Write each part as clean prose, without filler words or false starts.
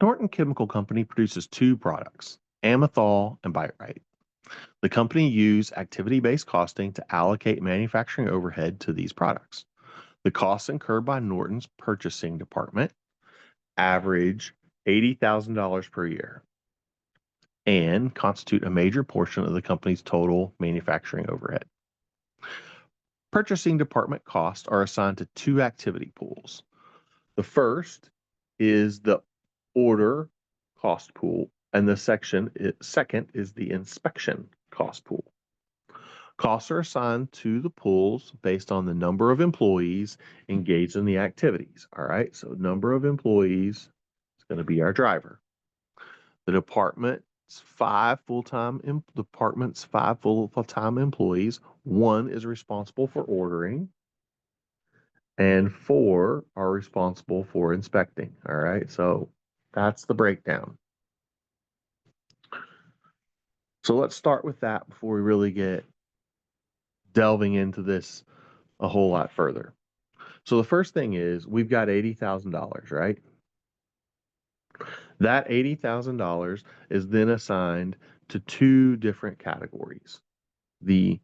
Norton Chemical Company produces two products, amethol and Byte. The company used activity-based costing to allocate manufacturing overhead to these products. The costs incurred by Norton's purchasing department average $80,000 per year and constitute a major portion of the company's total manufacturing overhead. Purchasing department costs are assigned to two activity pools. The first is the order cost pool, and the second is the inspection cost pool. Costs are assigned to the pools based on the number of employees engaged in the activities. All right, so number of employees is going to be our driver. The department's five full-time employees. One is responsible for ordering, and four are responsible for inspecting. All right, so that's the breakdown. So let's start with that before we really get delving into this a whole lot further. So the first thing is we've got $80,000, right? That $80,000 is then assigned to two different categories. The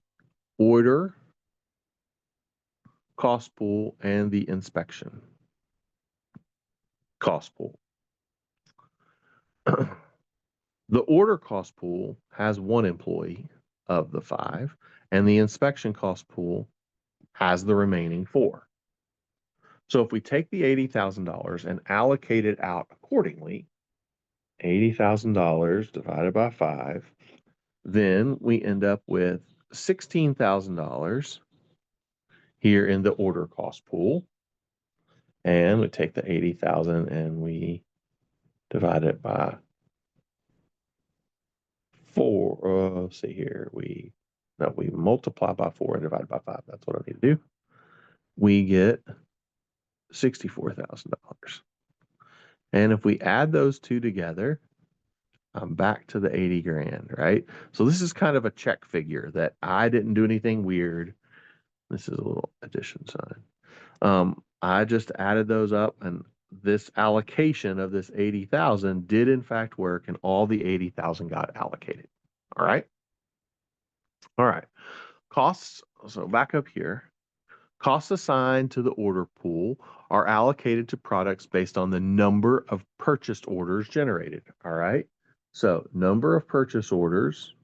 order cost pool and the inspection cost pool. The order cost pool has one employee of the five, and the inspection cost pool has the remaining four. So if we take the $80,000 and allocate it out accordingly, $80,000 divided by 5, then we end up with $16,000 here in the order cost pool. And we take the 80,000 and we divide it by 4. Let's see here. We multiply by 4 and divide by 5. That's what I need to do. We get $64,000. And if we add those two together, I'm back to the 80 grand, right? So this is kind of a check figure that I didn't do anything weird. This is a little addition sign. I just added those up, and this allocation of this 80,000 did in fact work, and all the 80,000 got allocated. All right. All right. Costs. So back up here. Costs assigned to the order pool are allocated to products based on the number of purchased orders generated. All right. So number of purchase orders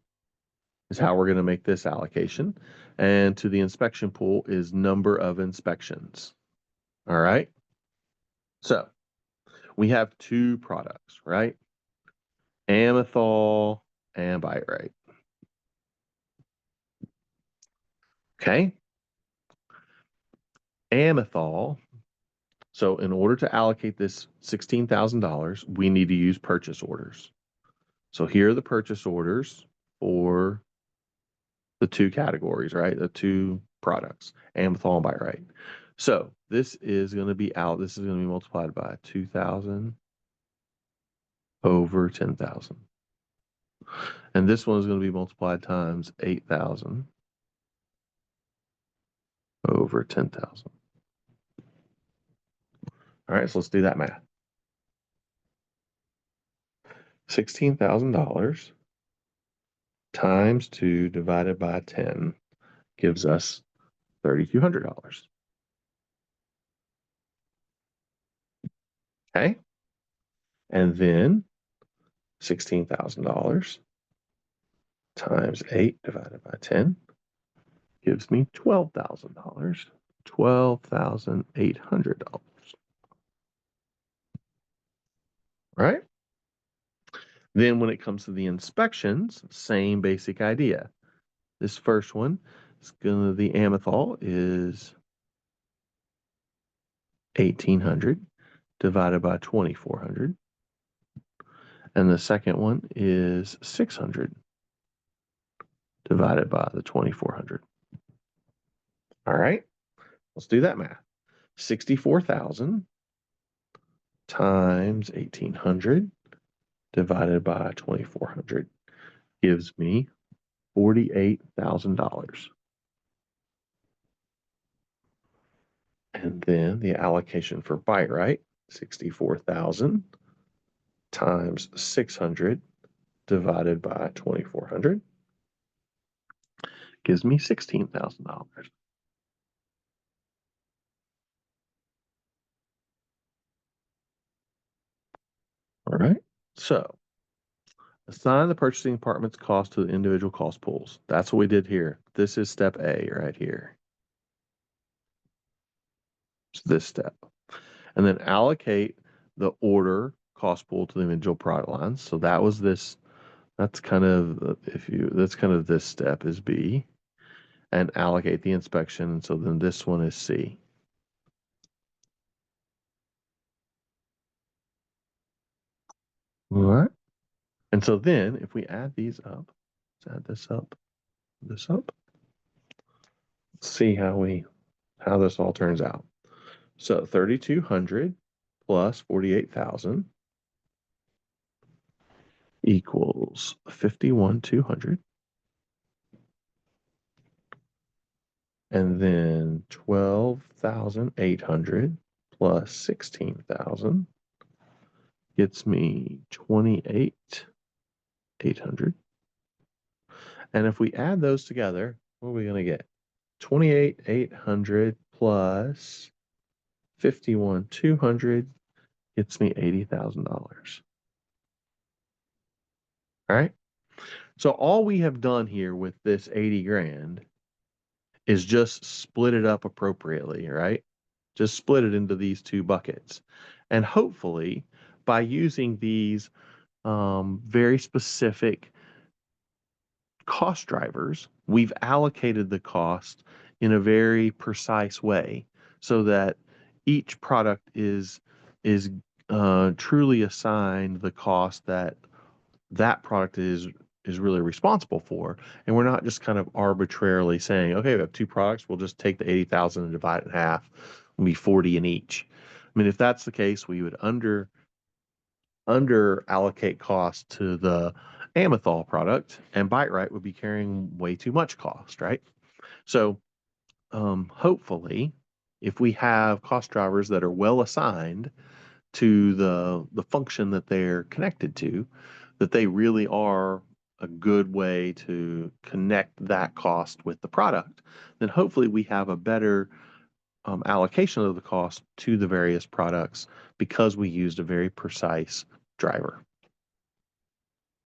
is how we're going to make this allocation. And to the inspection pool is number of inspections. All right. So we have two products, right? Amethol and Byte. Okay. Amethol. So in order to allocate this $16,000, we need to use purchase orders. So here are the purchase orders for the two categories, right? The two products, Amethol and Byte. So this is going to be multiplied by 2,000 over 10,000. And this one is going to be multiplied times 8,000 over 10,000. All right, so let's do that math. $16,000 times 2 divided by 10 gives us $3,200. Okay? And then $16,000 times 8 divided by 10 gives me $12,000. $12,800. Right? Then when it comes to the inspections, same basic idea. This first one is the amethol is 1,800 divided by 2,400. And the second one is 600 divided by the 2,400. All right, let's do that math. 64,000 times 1,800 divided by 2,400 gives me $48,000. And then the allocation for Byte, 64,000 times 600 divided by 2400 gives me $16,000. All right. So assign the purchasing department's cost to the individual cost pools. That's what we did here. This is step A right here. It's this step. And then allocate the order cost pool to the individual product lines. So that was this. That's kind of that's kind of this step is B. And allocate the inspection. So then this one is C. All right. And so then if we add these up, let's add this up, see how this all turns out. So 3,200 plus 48,000 equals 51,200. And then 12,800 plus 16,000 gets me 28,800. And if we add those together, what are we going to get? 28,800 plus 51,200 gets me $80,000. All right. So all we have done here with this 80 grand is just split it up appropriately, right? Just split it into these two buckets. And hopefully, by using these very specific cost drivers, we've allocated the cost in a very precise way so that each product is truly assigned the cost that that product is really responsible for, and we're not just kind of arbitrarily saying, okay, we have two products, we'll just take the 80,000 and divide it in half, it'll be 40 in each. I mean, if that's the case, we would under allocate cost to the amethol product, and Bite Right would be carrying way too much cost, right? So hopefully, if we have cost drivers that are well assigned to the function that they're connected to, that they really are a good way to connect that cost with the product, then hopefully we have a better allocation of the cost to the various products because we used a very precise driver.